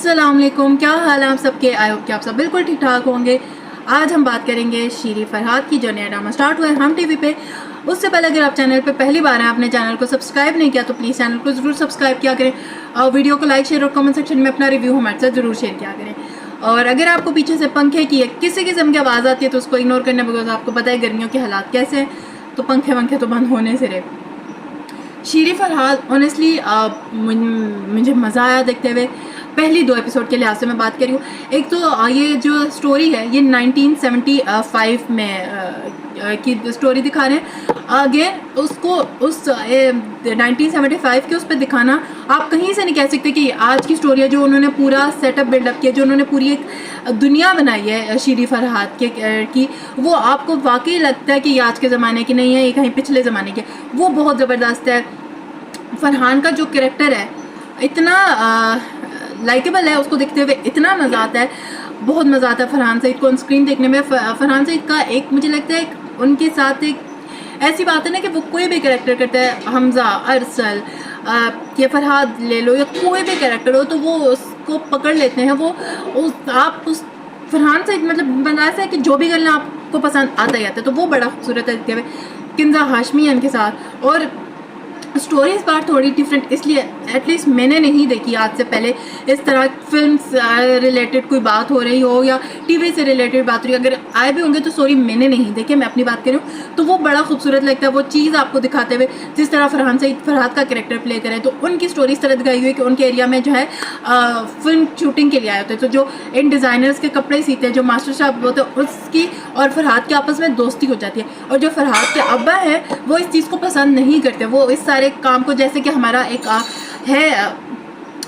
अस्सलाम वालेकुम, क्या हाल है आप सबके। आई होप कि आप सब बिल्कुल ठीक ठाक होंगे। आज हम बात करेंगे शीरी फरहाद की, जो नया ड्रामा स्टार्ट हुआ है हम टीवी पे। उससे पहले अगर आप चैनल पे पहली बार हैं, आपने चैनल को सब्सक्राइब नहीं किया तो प्लीज़ चैनल को ज़रूर सब्सक्राइब किया करें और वीडियो को लाइक शेयर और कमेंट सेक्शन में अपना रिव्यू हमारे साथ ज़रूर शेयर किया करें। और अगर आपको पीछे से पंखे की किसी किस्म की आवाज़ आती है तो उसको इग्नोर करना, बिकॉज आपको पता है गर्मियों के हालात कैसे हैं, तो पंखे वंखे तो बंद होने से रहे। शीरी फरहाद ऑनेस्टली मुझे मज़ा आया देखते हुए। पहली 2 एपिसोड के लिहाज से मैं बात कर रही हूँ। एक तो ये जो स्टोरी है ये 1975 में की स्टोरी दिखा रहे हैं। आगे उसको उस 1975 के उस पर दिखाना, आप कहीं से नहीं कह सकते कि आज की स्टोरी है जो उन्होंने पूरा सेटअप बिल्डअप किया, जो उन्होंने पूरी एक दुनिया बनाई है शीरी फरहाद की, वो आपको वाकई लगता है कि ये आज के ज़माने की नहीं है, ये कहीं पिछले ज़माने की। वो बहुत ज़बरदस्त है। फरहान का जो कैरेक्टर है इतना लाइकेबल है, उसको देखते हुए इतना मज़ा आता है, बहुत मज़ा आता है फरहान सईद को ऑन स्क्रीन देखने में। फरहान सईद का एक मुझे लगता है उनके साथ एक ऐसी बात है ना कि वो कोई भी कैरेक्टर करता है, हमज़ा, अरसल या फरहाद ले लो या कोई भी कैरेक्टर हो, तो वो उसको पकड़ लेते हैं। आप उस फरहान सईद मतलब ऐसा है कि जो भी करना आपको पसंद आता ही आता है, तो वो बड़ा खूबसूरत है देखते हुए। किंजा हाशमी है उनके साथ। और स्टोरी इस बार थोड़ी डिफरेंट, इसलिए एटलीस्ट मैंने नहीं देखी आज से पहले इस तरह फिल्म से रिलेटेड कोई बात हो रही हो या टीवी से रिलेटेड बात हो रही, अगर आए भी होंगे तो सॉरी मैंने नहीं देखे, मैं अपनी बात कर रही हूँ। तो वो बड़ा खूबसूरत लगता है वो चीज़ आपको दिखाते हुए, जिस तरह फरहान सईद फरहाद का कैरेक्टर प्ले करे, तो उनकी स्टोरी इस तरह दिखाई हुई है कि उनके एरिया में जो है फिल्म शूटिंग के लिए आए होते हैं, तो जो इन डिज़ाइनर्स के कपड़े सीते हैं, जो मास्टर साहब होते हैं, उसकी और फरहाद के आपस में दोस्ती हो जाती है। और जो फरहाद के अब्बा है वो इस चीज़ को पसंद नहीं करते, वो इस सारे काम को, जैसे कि हमारा एक है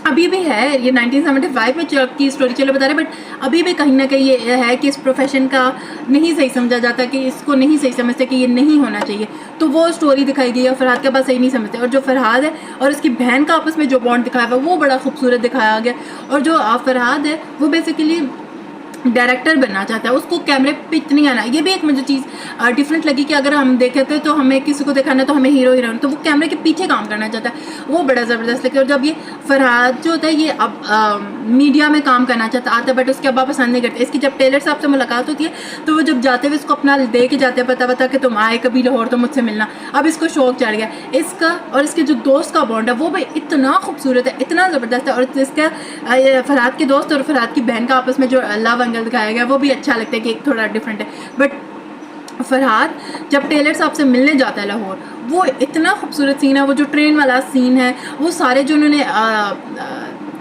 अभी भी है, ये 1975 में की स्टोरी चलो बता रहे, बट अभी भी कहीं ना कहीं ये है कि इस प्रोफेशन का नहीं सही समझा जाता, कि इसको नहीं सही समझते कि ये नहीं होना चाहिए। तो वो स्टोरी दिखाई गई है, फरहाद के पास सही नहीं समझते। और जो फरहाद है और उसकी बहन का आपस में जो बॉन्ड दिखाया हुआ वो बड़ा खूबसूरत दिखाया गया। और जो फरहाद है वो बेसिकली डायरेक्टर बनना चाहता है, उसको कैमरे पे इतनी आना, ये भी एक मुझे चीज़ डिफरेंट लगी कि अगर हम देखे थे तो हमें किसी को दिखाना है तो हमें हीरो हीरोइन, तो वो कैमरे के पीछे काम करना चाहता है, वो बड़ा ज़बरदस्त लगे। और जब ये फरहाद जो होता है ये अब मीडिया में काम करना चाहता आता है, बट उसके अब्बा पसंद नहीं करते। इसकी जब टेलर साहब से मुलाकात होती है तो वो जब जाते हुए इसको अपना दे के जाते हैं, बता कि तुम आए कभी लाहौर तो मुझसे मिलना। अब इसको शौक चढ़ गया इसका, और इसके जो दोस्त का बॉन्ड है वो भी इतना खूबसूरत है, इतना ज़बरदस्त है। और इसका फरहाद के दोस्त और फरहाद की बहन का आपस में जो लव एंगल दिखाया गया वो भी अच्छा लगता है कि एक थोड़ा डिफरेंट है। बट फरहाद जब टेलर साहब से मिलने जाता है लाहौर, वो इतना खूबसूरत सीन है, वो जो ट्रेन वाला सीन है, वो सारे जो उन्होंने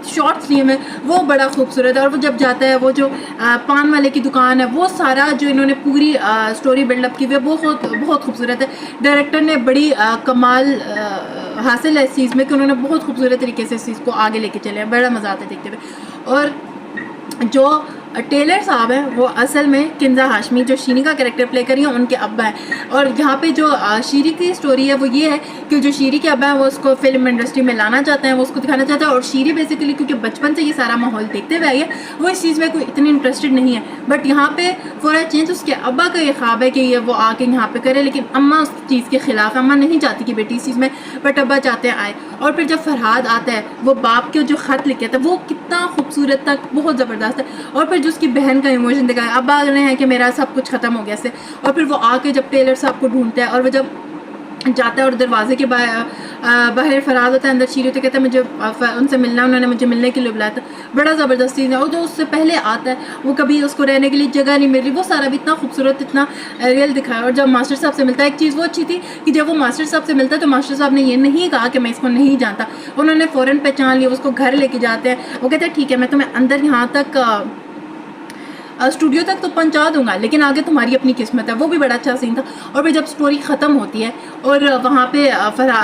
शॉर्ट्स लिए हैं वो बड़ा खूबसूरत है। और वो जब जाता है वो जो पान वाले की दुकान है, वो सारा जो इन्होंने पूरी स्टोरी बिल्डअप की हुई है वो बहुत खूबसूरत है। डायरेक्टर ने बड़ी कमाल हासिल है इस चीज़ में कि उन्होंने बहुत खूबसूरत तरीके से इस चीज़ को आगे लेके चले हैं, बड़ा मज़ा आता है देखते हुए। और जो टेलर साहब हैं वो असल में किंजा हाशमी, जो शीरी का कैरेक्टर प्ले करी है, उनके अब्बा हैं। और यहाँ पे जो शीरी की स्टोरी है वो ये है कि जो शीरी के अब्बा हैं वो उसको फिल्म इंडस्ट्री में लाना चाहते हैं, वो उसको दिखाना चाहता है। और शीरी बेसिकली क्योंकि बचपन से ये सारा माहौल देखते हुए आई है, वो इस चीज़ में कोई इतनी इंटरेस्टेड नहीं है। बट यहाँ पे फॉर अ चेंज उसके अब्बा का ये ख्वाब है कि ये वो आके यहाँ पे करे, लेकिन अम्मा उस चीज़ के खिलाफ, अम्मा नहीं चाहती कि बेटी इस चीज़ में, बट अब्बा चाहते हैं आए। और फिर जब फरहाद आता है वो बाप के जो ख़त लिखे था वो कितना खूबसूरत था, बहुत ज़बरदस्त है। और फिर जो उसकी बहन का इमोशन दिखाया, अब आ रहे हैं कि मेरा सब कुछ ख़त्म हो गया से। और फिर वो आके जब टेलर साहब को ढूंढता है और वो जब जाता है और दरवाजे के बाहर फरहाद होता है, अंदर शीरी होती है, कहता है मुझे उनसे मिलना, उन्होंने मुझे मिलने के लिए बुलाया था, बड़ा ज़बरदस्त चीज़ है। और जो उससे पहले आता है वो कभी उसको रहने के लिए जगह नहीं मिल रही, वो सारा भी इतना खूबसूरत इतना रियल दिखाया। और जब मास्टर साहब से मिलता है, एक चीज़ वो अच्छी थी कि जब वो मास्टर साहब से मिलता है तो मास्टर साहब ने ये नहीं कहा कि मैं इसको नहीं जानता, उन्होंने फ़ौरन पहचान लिया, उसको घर लेके जाते हैं। वो कहते हैं ठीक है मैं तुम्हें अंदर यहाँ तक स्टूडियो तक तो पहुंचा दूंगा, लेकिन आगे तुम्हारी अपनी किस्मत है, वो भी बड़ा अच्छा सीन था। और फिर जब स्टोरी ख़त्म होती है और वहाँ पे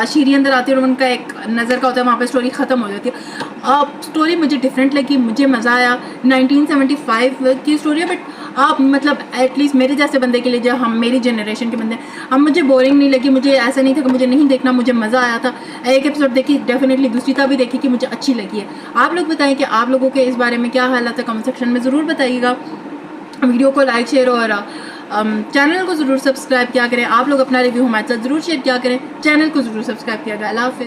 शीरी अंदर आती है और उनका एक नज़र का होता है, वहाँ पे स्टोरी ख़त्म हो जाती है। स्टोरी मुझे डिफरेंट लगी, मुझे मज़ा आया। 1975 की स्टोरी है, बट आप मतलब एटलीस्ट मेरे जैसे बंदे के लिए, जो हम मेरी जनरेशन के बंदे, अब मुझे बोरिंग नहीं लगी, मुझे ऐसा नहीं था कि मुझे नहीं देखना, मुझे मज़ा आया था। एक एपिसोड देखी, डेफिनेटली दूसरी का भी देखी कि मुझे अच्छी लगी है। आप लोग बताएं कि आप लोगों के इस बारे में क्या हालात है, कमेंट सेक्शन में ज़रूर बताइएगा। वीडियो को लाइक शेयर और चैनल को ज़रूर सब्सक्राइब किया करें। आप लोग अपना रिव्यू हमारे साथ ज़रूर शेयर किया करें, चैनल को ज़रूर सब्सक्राइब किया करें। अल्लाह हाफ़िज़।